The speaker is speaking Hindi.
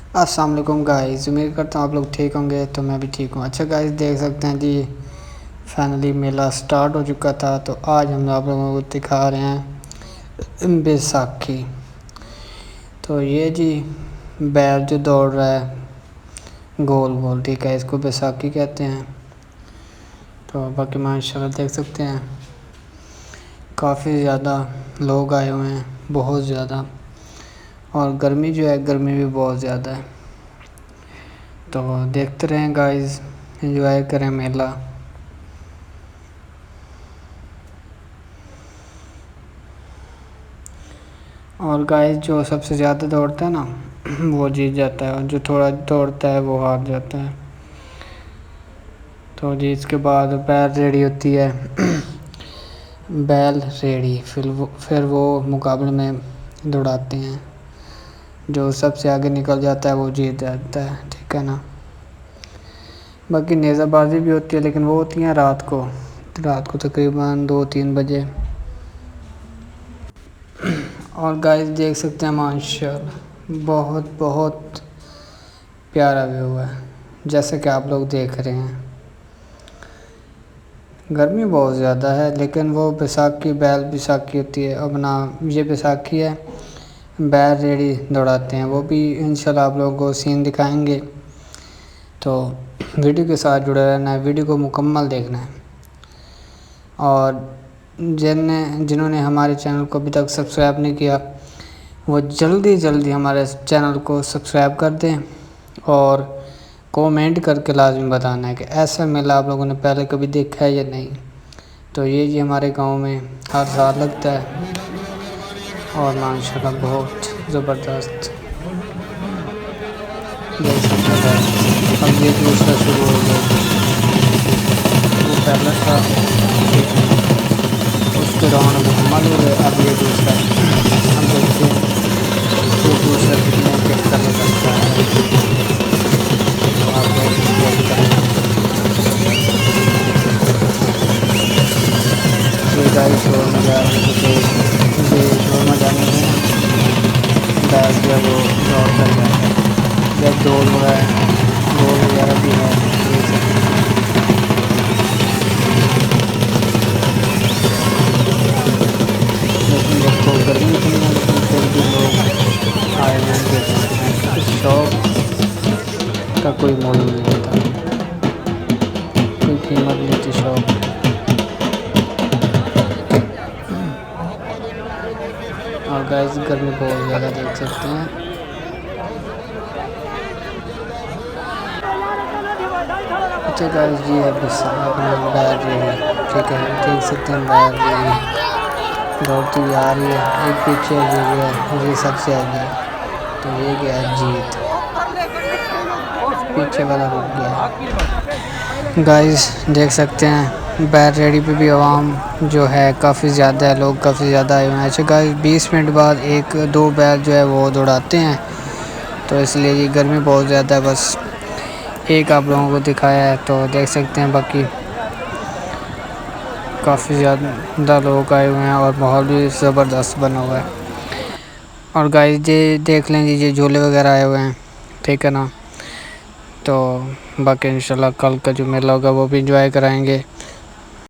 अस्सलाम वालेकुम गाइस, उम्मीद करता हूँ आप लोग ठीक होंगे। तो मैं भी ठीक हूँ। अच्छा गाइस, देख सकते हैं जी, फाइनली मेला स्टार्ट हो चुका था। तो आज हम आप लोगों को दिखा रहे हैं बैसाखी। तो ये जी बैल जो दौड़ रहा है गोल गोल, ठीक है, इसको बैसाखी कहते हैं। तो बाकी माशाल्लाह देख सकते हैं काफ़ी ज़्यादा लोग आए हुए हैं, बहुत ज़्यादा। और गर्मी जो है, गर्मी भी बहुत ज़्यादा है। तो देखते रहें गाइस, एंजॉय करें मेला। और गाइस, जो सबसे ज़्यादा दौड़ता है ना वो जीत जाता है, और जो थोड़ा दौड़ता है वो हार जाता है। तो जी इसके बाद बैल रेडी होती है बैल रेडी, फिर वो मुकाबले में दौड़ाते हैं। जो सबसे आगे निकल जाता है वो जीत जाता है, ठीक है ना। बाकी नेज़ाबाजी भी होती है, लेकिन वो होती है रात को तकरीबन 2-3 बजे। और गाइस देख सकते हैं माशाल्लाह बहुत बहुत प्यारा व्यू है, जैसे कि आप लोग देख रहे हैं। गर्मी बहुत ज़्यादा है, लेकिन वो बैसाखी होती है। अब ना ये बैसाखी है, बैल रेडी दौड़ाते हैं, वो भी इंशाल्लाह आप लोगों को सीन दिखाएंगे। तो वीडियो के साथ जुड़े रहना है, वीडियो को मुकम्मल देखना है। और जिन्होंने हमारे चैनल को अभी तक सब्सक्राइब नहीं किया, वो जल्दी हमारे चैनल को सब्सक्राइब कर दें और कमेंट करके लाजमी बताना है कि ऐसा मेला आप लोगों ने पहले कभी देखा है या नहीं। तो ये जी हमारे गांव में हर साल लगता है, और माशाल्लाह बहुत ज़बरदस्त। देख सकते हैं अब ये दूसरा शुरू हो गया, वो पहला था, उसके राउंड मुकम्मल हो गए, अब ये दूसरा है। अब देखते हैं ये दूसरा कितने कितना निकलता है। तो आप लोग देखते हैं ये गाइस शोर मजा ये शोर मजाने में बैल जो है वो दौड़ कर जाता है। जब दौड़ वगैरह भी है, लेकिन देखो गर्मी इतनी है, लेकिन फिर भी लोग आए हैं, देख सकते हैं। इस शौक का कोई मोल नहीं होता, कोई कीमत नहीं थी शौक। और गाइस गर्मी बहुत ज़्यादा देख सकते हैं। अच्छा गाइस, ये है अपना बैल रेडी, ठीक है, देख सकते हैं बैल रेडी दौड़ती आ रही है। एक पीछे ये सबसे आगे है, तो ये गया जीत, पीछे वाला रुक गया। गाइस देख सकते हैं बैल रेडी पे भी आवाम जो है काफ़ी ज़्यादा है, लोग काफ़ी ज़्यादा आए हुए हैं। अच्छा गाइस, 20 मिनट बाद 1-2 बैल जो है वो दौड़ाते हैं, तो इसलिए ये गर्मी बहुत ज़्यादा है। बस एक आप लोगों को दिखाया है, तो देख सकते हैं बाकी काफ़ी ज़्यादा लोग आए हुए हैं, और माहौल भी ज़बरदस्त बना हुआ है। और गाइस ये देख लें जी, झूले वगैरह आए हुए हैं, ठीक है ना। तो बाकी इंशाल्लाह कल का जो मेला होगा वो भी इंजॉय कराएंगे।